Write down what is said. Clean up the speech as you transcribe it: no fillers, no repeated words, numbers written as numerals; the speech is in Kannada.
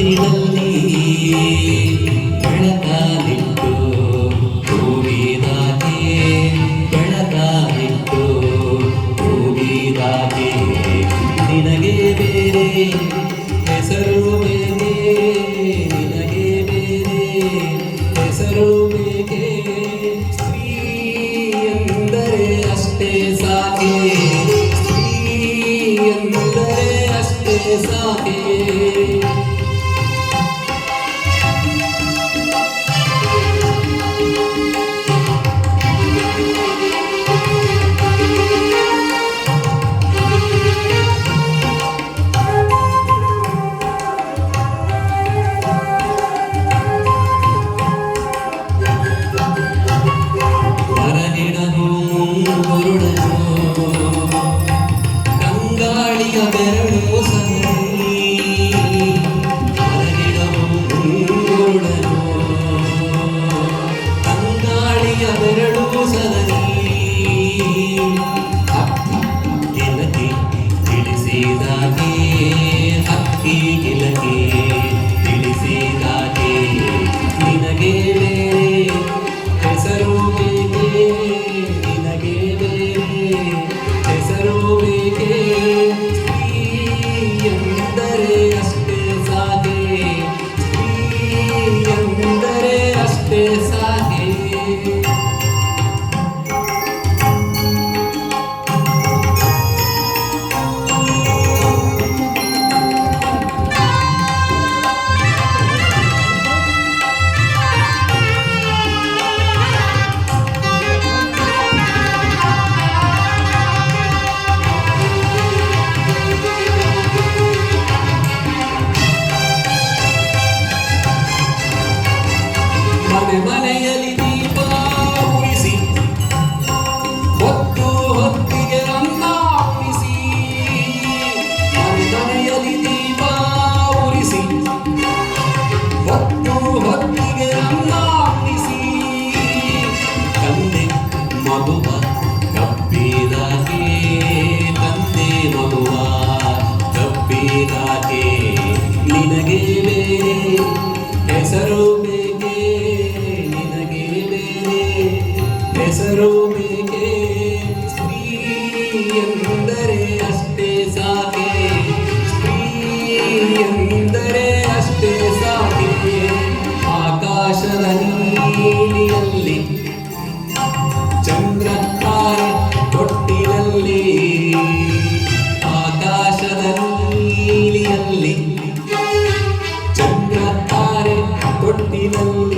ತೊಟ್ಟಿಲಲ್ಲಿ ಬೆಳಕಾಗಿಟ್ಟು ಕೂಗಿದಾಗೆ ಬೆಳಕಾಗಿಟ್ಟು ಕೂಗಿದಾಗೆ ನಿನಗೆ ಬೇರೆ ಹೆಸರು ಬೇಕೆ ನಿನಗೆ ಬೇರೆ ಹೆಸರು ಬೇಕೆ ಸ್ತ್ರೀ ಎಂದರೆ ಅಷ್ಟೇ ಸಾಕೆ ಸ್ತ್ರೀ ಎಂದರೆ ಅಷ್ಟೇ ಸಾಕೆ ಬೆರಳು ಸರಿ ಕಂಗಾಳಿಯ ಬೆರಳು ಸರಿ ಗಿಲಕಿ ತಿಳಿಸಿದಾಗೆ ಹಕ್ಕಿ ಗಿಲಕಿ ತಿಳಿಸಿದಾಗೆ ನಿನಗೆ ಬೇರೆ ಹೆಸರು ಬೇಕೆ ನಿನಗೆ ಬೇರೆ ಹೆಸರು ಬೇಕೆ ಎಂದರೆ ಅಷ್ಟೇ ಸಾಕೆ ಎಂದರೆ ಅಷ್ಟೇ ಸಾಕೆ ಮನೆಯಲ್ಲಿ ದೀಪ ಉರಿಸಿ ಹೊತ್ತು ಹೊತ್ತಿಗೆ ಅನ್ನ ಉಣಿಸಿ ಮನೆಯಲ್ಲಿ ದೀಪ ಉರಿಸಿ ಹೊತ್ತು ಹೊತ್ತಿಗೆ ಅನ್ನ ಉಣಿಸಿ ತಂದೆ ಮಗುವ ಕಪ್ಪಿದಾಗೆ ತಂದೆ ಮಗುವ ಕಪ್ಪಿದಾಗೆ ನಿನಗೆ ಬೇರೆ ಹೆಸರು ಬೇಕೆ ನಿನಗೆ ಬೇರೆ ಹೆಸರು ಬೇಕೆ ಸ್ತ್ರೀ ಎಂದರೆ ಅಷ್ಟೇ ಸಾಕೆ ಸ್ತ್ರೀ ಎಂದರೆ ಅಷ್ಟೇ ಸಾಕೆ ಆಕಾಶದ ನೀಲಿಯಲ್ಲಿ ಚಂದ್ರ ತಾರೆ ತೊಟ್ಟಿಲಲ್ಲಿ ಆಕಾಶದ ನೀಲಿಯಲ್ಲಿ ಚಂದ್ರ ತಾರೆ ತೊಟ್ಟಿಲಲ್ಲಿ